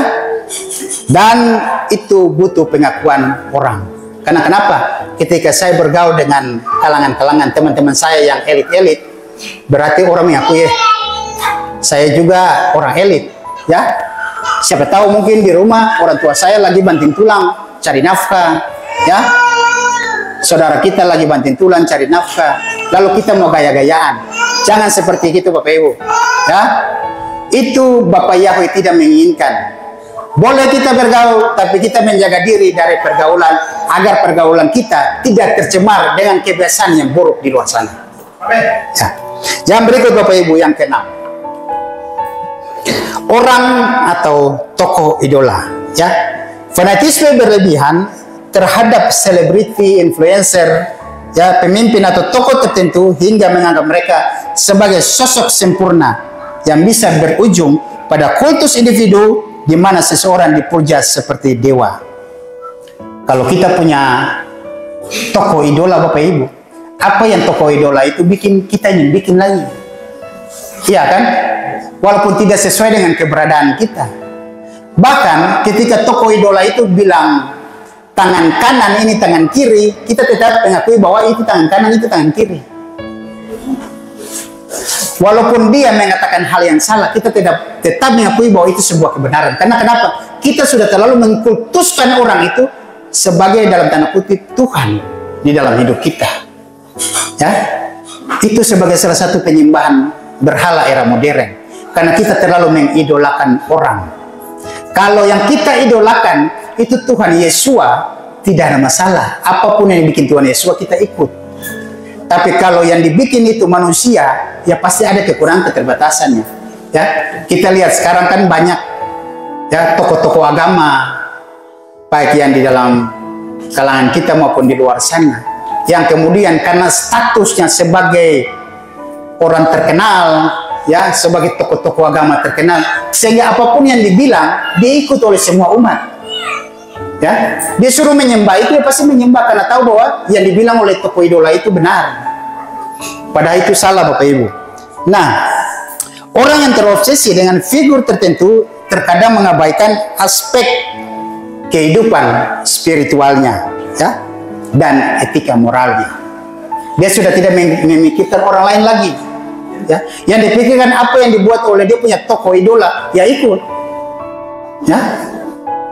A: Dan itu butuh pengakuan orang. Karena kenapa? Ketika saya bergaul dengan kalangan-kalangan teman-teman saya yang elit-elit, berarti orang mengakui saya juga orang elit, ya. Siapa tahu mungkin di rumah orang tua saya lagi banting tulang cari nafkah, ya. Saudara kita lagi banting tulang cari nafkah, lalu kita mau gaya-gayaan. Jangan seperti itu Bapak Ibu, ya. Itu Bapak Yahweh tidak menginginkan. Boleh kita bergaul, tapi kita menjaga diri dari pergaulan agar pergaulan kita tidak tercemar dengan kebiasaan yang buruk di luar sana. Ya. Yang berikut Bapak Ibu, yang keenam, orang atau tokoh idola, ya. Fanatisme berlebihan terhadap selebriti, influencer, ya, pemimpin atau tokoh tertentu hingga menganggap mereka sebagai sosok sempurna yang bisa berujung pada kultus individu di mana seseorang dipuja seperti dewa. Kalau kita punya tokoh idola Bapak Ibu, apa yang tokoh idola itu bikin kita ingin bikin lagi, iya kan? Walaupun tidak sesuai dengan keberadaan kita. Bahkan ketika tokoh idola itu bilang tangan kanan ini tangan kiri, kita tetap mengakui bahwa itu tangan kanan, itu tangan kiri. Walaupun dia mengatakan hal yang salah, kita tetap mengakui bahwa itu sebuah kebenaran. Karena kenapa? Kita sudah terlalu mengkultuskan orang itu sebagai dalam tanda kutip Tuhan di dalam hidup kita. Ya, itu sebagai salah satu penyembahan berhala era modern. Karena kita terlalu mengidolakan orang. Kalau yang kita idolakan itu Tuhan Yesua, tidak ada masalah. Apapun yang dibikin Tuhan Yesua kita ikut. Tapi kalau yang dibikin itu manusia, ya pasti ada kekurangan keterbatasannya. Ya, kita lihat sekarang kan banyak, ya, tokoh-tokoh agama, baik yang di dalam kalangan kita maupun di luar sana, yang kemudian karena statusnya sebagai orang terkenal, ya, sebagai tokoh-tokoh agama terkenal, sehingga apapun yang dibilang diikut oleh semua umat. Ya, dia suruh menyembah itu, dia pasti menyembah karena tahu bahwa yang dibilang oleh tokoh idola itu benar. Padahal itu salah, Bapak Ibu. Nah, orang yang terobsesi dengan figur tertentu terkadang mengabaikan aspek kehidupan spiritualnya, ya, dan etika moralnya. Dia sudah tidak memikirkan orang lain lagi, ya. Yang dipikirkan apa yang dibuat oleh dia punya tokoh idola, ya ikut, ya.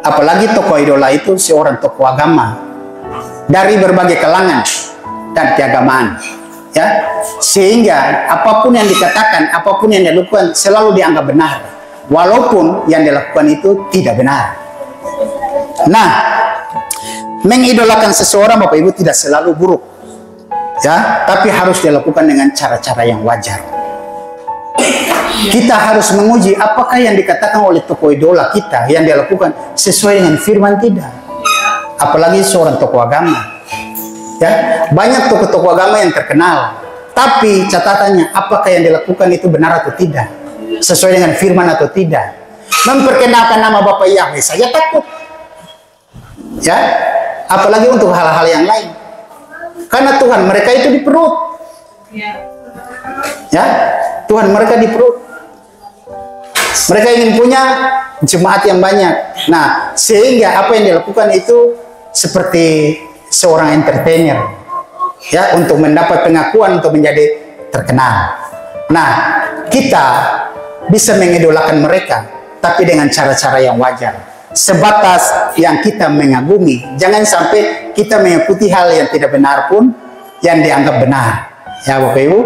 A: Apalagi tokoh idola itu seorang tokoh agama dari berbagai kalangan dan keagamaan, ya, sehingga apapun yang dikatakan, apapun yang dilakukan selalu dianggap benar, walaupun yang dilakukan itu tidak benar. Nah, mengidolakan seseorang, Bapak Ibu, tidak selalu buruk, ya, tapi harus dilakukan dengan cara-cara yang wajar. Kita harus menguji apakah yang dikatakan oleh tokoh idola kita yang dia lakukan sesuai dengan firman tidak. Apalagi seorang tokoh agama, ya, banyak tokoh-tokoh agama yang terkenal, tapi catatannya apakah yang dilakukan itu benar atau tidak, sesuai dengan firman atau tidak. Memperkenalkan nama Bapak Yahweh saja takut, ya, apalagi untuk hal-hal yang lain. Karena Tuhan mereka itu di perut, ya, Tuhan mereka di perut. Mereka ingin punya jemaat yang banyak. Nah, sehingga apa yang dilakukan itu seperti seorang entertainer, ya, untuk mendapat pengakuan, untuk menjadi terkenal. Nah, kita bisa mengidolakan mereka, tapi dengan cara-cara yang wajar, sebatas yang kita mengagumi. Jangan sampai kita mengikuti hal yang tidak benar pun yang dianggap benar, ya Bapak Ibu.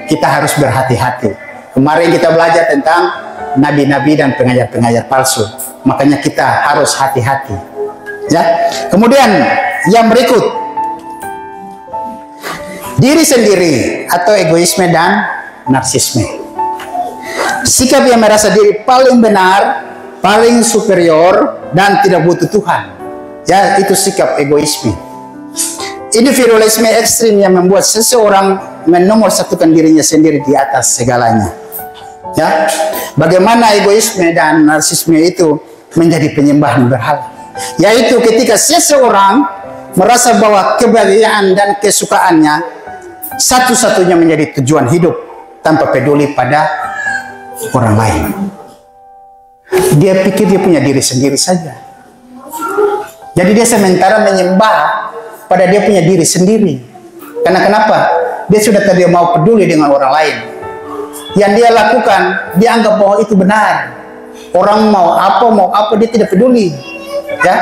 A: Kita harus berhati-hati. Kemarin kita belajar tentang nabi-nabi dan pengajar-pengajar palsu, makanya kita harus hati-hati, ya. Kemudian yang berikut, diri sendiri atau egoisme dan narsisme. Sikap yang merasa diri paling benar, paling superior, dan tidak butuh Tuhan, ya, itu sikap egoisme. Individualisme ekstrim yang membuat seseorang menomorsatukan dirinya sendiri di atas segalanya, ya. Bagaimana egoisme dan narsisme itu menjadi penyembahan berhala, yaitu ketika seseorang merasa bahwa kebahagiaan dan kesukaannya satu-satunya menjadi tujuan hidup tanpa peduli pada orang lain. Dia pikir dia punya diri sendiri saja, jadi dia sementara menyembah pada dia punya diri sendiri. Karena kenapa? Dia sudah tidak mau peduli dengan orang lain. Yang dia lakukan, dia anggap bahwa itu benar. Orang mau apa dia tidak peduli, ya.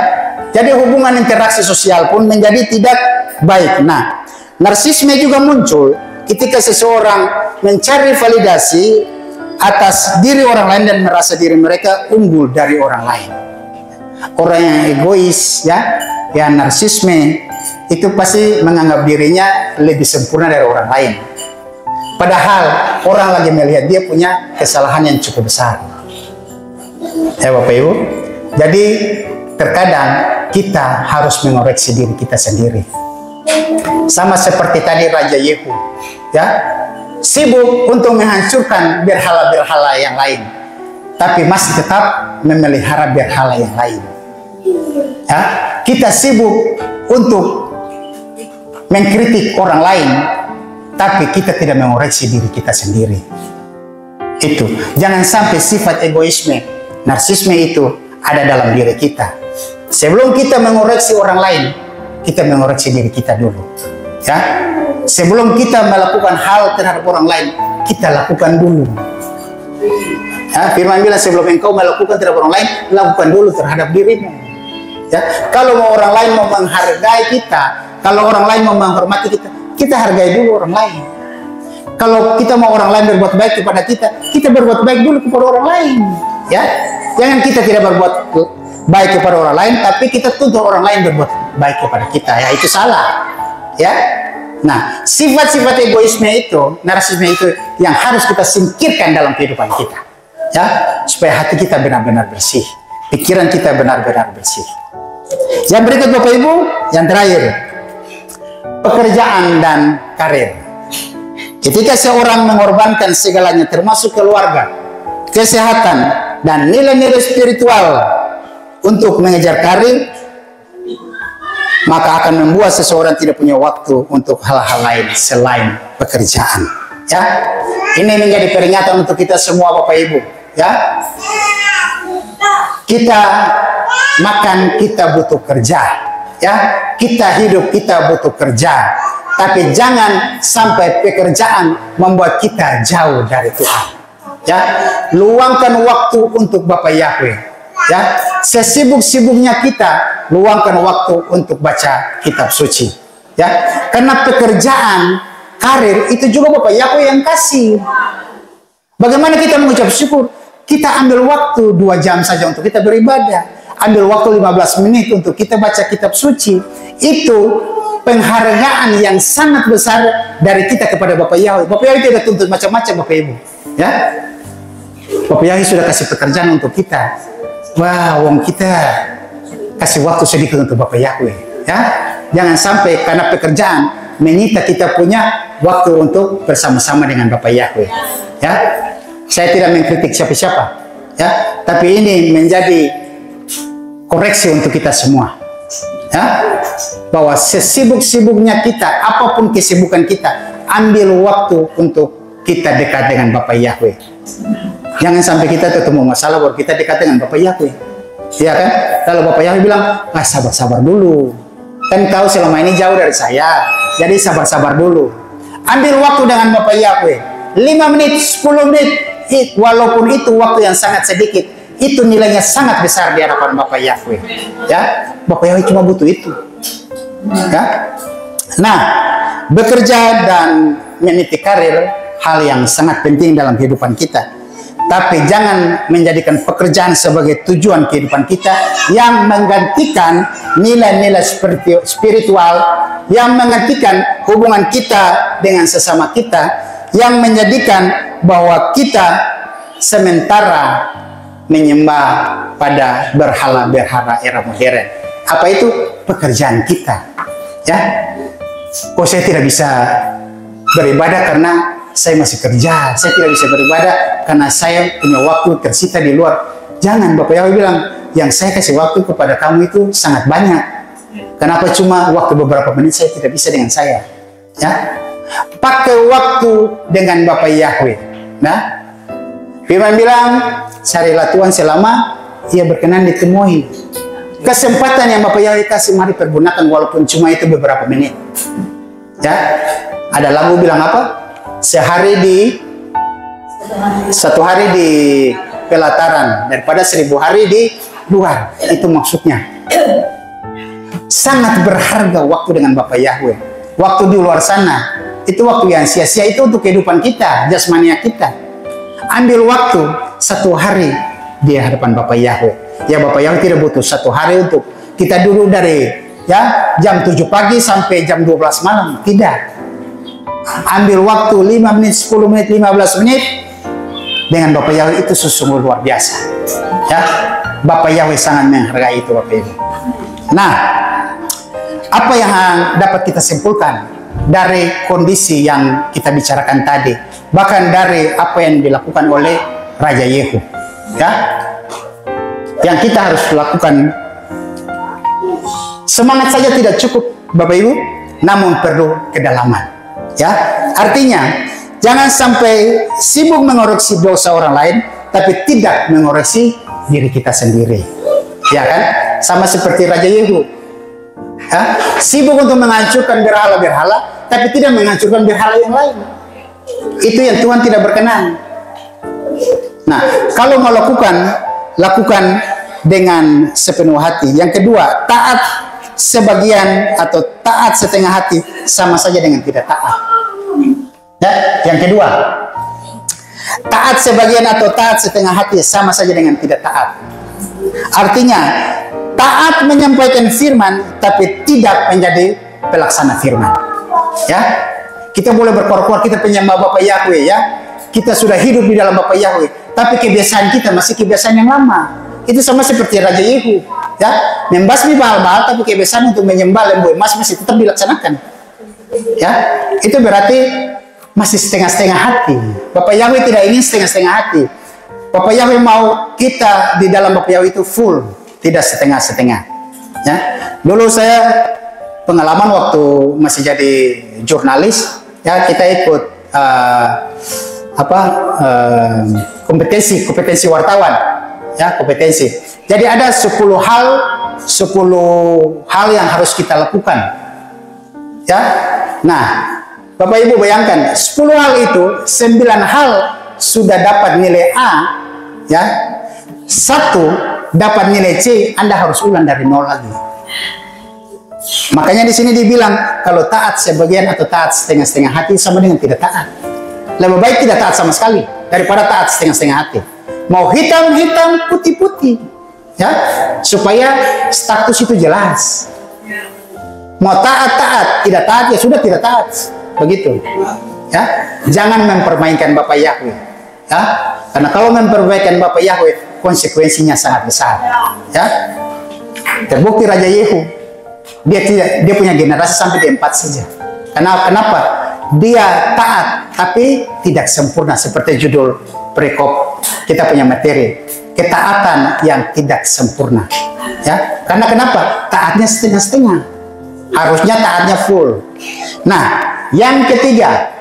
A: Jadi hubungan interaksi sosial pun menjadi tidak baik. Nah, narsisme juga muncul ketika seseorang mencari validasi atas diri orang lain dan merasa diri mereka unggul dari orang lain. Orang yang egois, ya, yang narsisme itu pasti menganggap dirinya lebih sempurna dari orang lain. Padahal orang lagi melihat dia punya kesalahan yang cukup besar, ya Bapak Ibu. Jadi terkadang kita harus mengoreksi diri kita sendiri. Sama seperti tadi Raja Yehu, ya, sibuk untuk menghancurkan berhala-berhala yang lain, tapi masih tetap memelihara berhala yang lain. Ya, kita sibuk untuk mengkritik orang lain, tapi kita tidak mengoreksi diri kita sendiri. Itu jangan sampai sifat egoisme, narsisme itu ada dalam diri kita. Sebelum kita mengoreksi orang lain, kita mengoreksi diri kita dulu, ya. Sebelum kita melakukan hal terhadap orang lain, kita lakukan dulu, ya. Firman bilang, sebelum engkau melakukan terhadap orang lain, lakukan dulu terhadap dirimu, ya. Kalau mau orang lain mau menghargai kita, kalau orang lain mau menghormati kita, kita hargai dulu orang lain. Kalau kita mau orang lain berbuat baik kepada kita, kita berbuat baik dulu kepada orang lain, ya. Jangan kita tidak berbuat baik kepada orang lain, tapi kita tuntut orang lain berbuat baik kepada kita, ya, itu salah, ya. Nah, sifat-sifat egoisme itu, narsisme itu yang harus kita singkirkan dalam kehidupan kita, ya, supaya hati kita benar-benar bersih, pikiran kita benar-benar bersih. Yang berikut Bapak Ibu, yang terakhir, pekerjaan dan karir. Ketika seorang mengorbankan segalanya termasuk keluarga, kesehatan, dan nilai-nilai spiritual untuk mengejar karir, maka akan membuat seseorang tidak punya waktu untuk hal-hal lain selain pekerjaan. Ya, ini menjadi peringatan untuk kita semua, Bapak Ibu. Ya, kita makan, kita butuh kerja. Ya, kita hidup, kita butuh kerja. Tapi jangan sampai pekerjaan membuat kita jauh dari Tuhan. Ya, luangkan waktu untuk Bapak Yahweh. Ya, sesibuk-sibuknya kita luangkan waktu untuk baca kitab suci. Ya, karena pekerjaan, karir itu juga Bapak Yahweh yang kasih. Bagaimana kita mengucap syukur? Kita ambil waktu 2 jam saja untuk kita beribadah, ambil waktu 15 menit untuk kita baca kitab suci. Itu penghargaan yang sangat besar dari kita kepada Bapak Yahweh. Bapak Yahweh tidak tuntut macam-macam, Bapak Ibu. Ya, Bapak Yahweh sudah kasih pekerjaan untuk kita. Wah, wong kita kasih waktu sedikit untuk Bapak Yahweh. Ya, jangan sampai karena pekerjaan menyita kita punya waktu untuk bersama-sama dengan Bapak Yahweh. Ya, saya tidak mengkritik siapa-siapa. Ya, tapi ini menjadi koreksi untuk kita semua. Ya, bahwa sesibuk-sibuknya kita, apapun kesibukan kita, ambil waktu untuk kita dekat dengan Bapak Yahweh. Jangan sampai kita ketemu masalah baru kita dekat dengan Bapak Yahweh. Iya kan? Kalau Bapak Yahweh bilang, sabar-sabar dulu. Kan kau selama ini jauh dari saya, jadi sabar-sabar dulu. Ambil waktu dengan Bapak Yahweh. 5 menit, 10 menit, walaupun itu waktu yang sangat sedikit, itu nilainya sangat besar di hadapan Bapak Yahweh. Ya, Bapak Yahweh cuma butuh itu. Ya. Nah, bekerja dan meniti karir hal yang sangat penting dalam kehidupan kita. Tapi jangan menjadikan pekerjaan sebagai tujuan kehidupan kita yang menggantikan nilai-nilai spiritual, yang menggantikan hubungan kita dengan sesama kita, yang menjadikan bahwa kita sementara menyembah pada berhala-berhala era modern. Apa itu? Pekerjaan kita. Ya, kok saya tidak bisa beribadah karena saya masih kerja, saya tidak bisa beribadah karena saya punya waktu tersita di luar. Jangan, Bapak Yahweh bilang, yang saya kasih waktu kepada kamu itu sangat banyak. Kenapa cuma waktu beberapa menit saya tidak bisa dengan saya? Ya, pakai waktu dengan Bapak Yahweh. Nah, Firman bilang, carilah Tuhan selama ia berkenan ditemui. Kesempatan yang Bapak Yahweh kasih, mari pergunakan walaupun cuma itu beberapa menit. Ya, ada lagu bilang apa? Satu hari di pelataran daripada 1000 hari di luar. Itu maksudnya. Sangat berharga waktu dengan Bapak Yahweh. Waktu di luar sana, itu waktu yang sia-sia, itu untuk kehidupan kita, jasmania kita. Ambil waktu 1 hari di hadapan Bapak Yahweh. Ya, Bapak Yahweh tidak butuh 1 hari untuk kita dulu dari ya jam 7 pagi sampai jam 12 malam. Tidak. Ambil waktu 5 menit, 10 menit, 15 menit dengan Bapak Yahweh, itu sesungguhnya luar biasa. Ya, Bapak Yahweh sangat menghargai itu, Bapak Ibu. Nah, apa yang dapat kita simpulkan dari kondisi yang kita bicarakan tadi, bahkan dari apa yang dilakukan oleh Raja Yehu, ya, yang kita harus lakukan, semangat saja tidak cukup, Bapak Ibu, namun perlu kedalaman. Ya, artinya jangan sampai sibuk mengoreksi dosa orang lain, tapi tidak mengoreksi diri kita sendiri. Ya kan? Sama seperti Raja Yehu. Ya, sibuk untuk menghancurkan berhala-berhala, tapi tidak menghancurkan berhala yang lain. Itu yang Tuhan tidak berkenan. Nah, kalau mau lakukan dengan sepenuh hati. Yang kedua, taat sebagian atau taat setengah hati sama saja dengan tidak taat. Ya, yang kedua, taat sebagian atau taat setengah hati sama saja dengan tidak taat. Artinya, taat menyampaikan firman tapi tidak menjadi pelaksana firman. Ya, kita boleh berkuar-kuar kita penyembah Bapak Yahweh, ya. Kita sudah hidup di dalam Bapak Yahweh, tapi kebiasaan kita masih kebiasaan yang lama. Itu sama seperti Raja Yehu, ya, membasmi Baal-Baal, tapi kebiasaan untuk menyembah lembu emas masih tetap dilaksanakan. Ya, itu berarti masih setengah-setengah hati. Bapak Yahweh tidak ingin setengah-setengah hati. Bapak Yahweh mau kita di dalam Bapak Yahweh itu full, tidak setengah-setengah. Ya, dulu saya pengalaman waktu masih jadi jurnalis, ya kita ikut kompetensi wartawan, ya kompetensi. Jadi ada 10 hal yang harus kita lakukan, ya. Nah, Bapak Ibu bayangkan 10 hal itu 9 hal sudah dapat nilai A, ya. 1 dapat nilai C, Anda harus ulang dari 0 lagi. Makanya di sini dibilang kalau taat sebagian atau taat setengah-setengah hati sama dengan tidak taat. Lebih baik tidak taat sama sekali daripada taat setengah-setengah hati. Mau hitam-hitam, putih-putih, ya, supaya status itu jelas. Mau taat-taat, tidak taat ya sudah tidak taat, begitu. Ya, jangan mempermainkan Bapak Yahweh. Ya, karena kalau mempermainkan Bapak Yahweh, konsekuensinya sangat besar. Ya, terbukti Raja Yehu. Dia punya generasi sampai di 4 saja. Kenapa? Dia taat tapi tidak sempurna, seperti judul perikop kita punya materi, ketaatan yang tidak sempurna. Ya, karena kenapa? Taatnya setengah-setengah. Harusnya taatnya full. Nah, yang ketiga,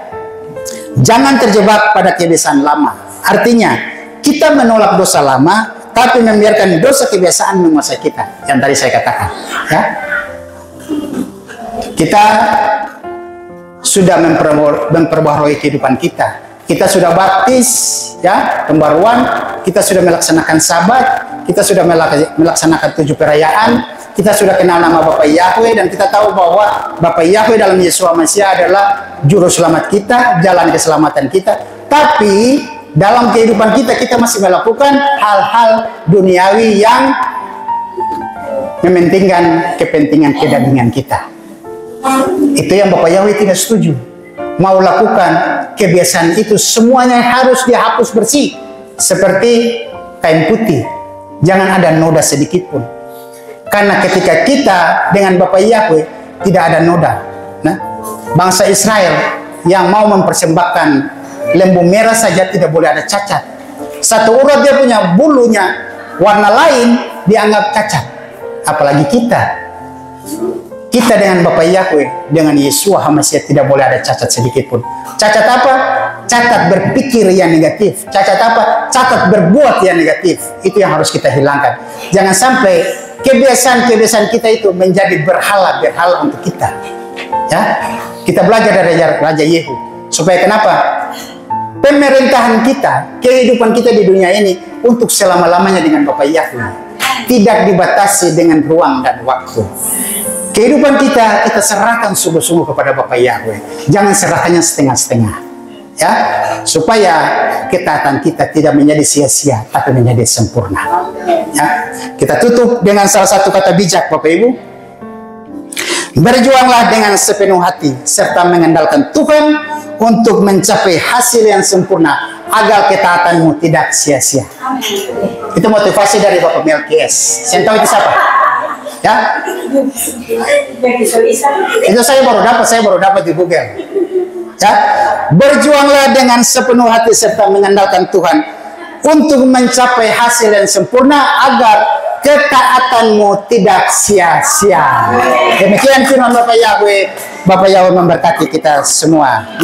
A: jangan terjebak pada kebiasaan lama. Artinya, kita menolak dosa lama tapi membiarkan dosa kebiasaan menguasai kita. Yang tadi saya katakan, ya. Kita sudah memperbaharui kehidupan kita. Kita sudah baptis, ya, pembaruan. Kita sudah melaksanakan Sabat. Kita sudah melaksanakan 7 perayaan. Kita sudah kenal nama Bapak Yahweh dan kita tahu bahwa Bapak Yahweh dalam Yesua Mesias adalah juru selamat kita, jalan keselamatan kita. Tapi dalam kehidupan kita masih melakukan hal-hal duniawi yang mementingkan kepentingan kedagingan kita. Itu yang Bapak Yahweh tidak setuju. Mau lakukan kebiasaan itu semuanya harus dihapus bersih seperti kain putih. Jangan ada noda sedikit pun. Karena ketika kita dengan Bapak Yahweh tidak ada noda. Nah, bangsa Israel yang mau mempersembahkan lembu merah saja tidak boleh ada cacat. Satu urat dia punya bulunya warna lain dianggap cacat. Apalagi kita dengan Bapak Yahweh, dengan Yesua HaMashiach tidak boleh ada cacat sedikit pun. Cacat apa? Cacat berpikir yang negatif. Cacat apa? Cacat berbuat yang negatif. Itu yang harus kita hilangkan. Jangan sampai kebiasaan-kebiasaan kita itu menjadi berhala untuk kita. Ya, kita belajar dari Raja Yehu. Supaya kenapa? Pemerintahan kita, kehidupan kita di dunia ini untuk selama-lamanya dengan Bapak Yahweh. Tidak dibatasi dengan ruang dan waktu. Kehidupan kita serahkan sungguh-sungguh kepada Bapak Yahweh. Jangan serahkannya setengah-setengah. Ya, supaya ketaatan kita tidak menjadi sia-sia, tapi menjadi sempurna. Ya, kita tutup dengan salah satu kata bijak, Bapak Ibu. Berjuanglah dengan sepenuh hati serta mengandalkan Tuhan untuk mencapai hasil yang sempurna agar ketaatanmu tidak sia-sia. Itu motivasi dari Bapak Melkies. Saya tahu itu siapa? Ya, itu saya baru dapat di Google. Ya, berjuanglah dengan sepenuh hati serta mengandalkan Tuhan untuk mencapai hasil yang sempurna agar ketaatanmu tidak sia-sia. Demikian firman Bapak Yahweh. Bapak Yahweh memberkati kita semua.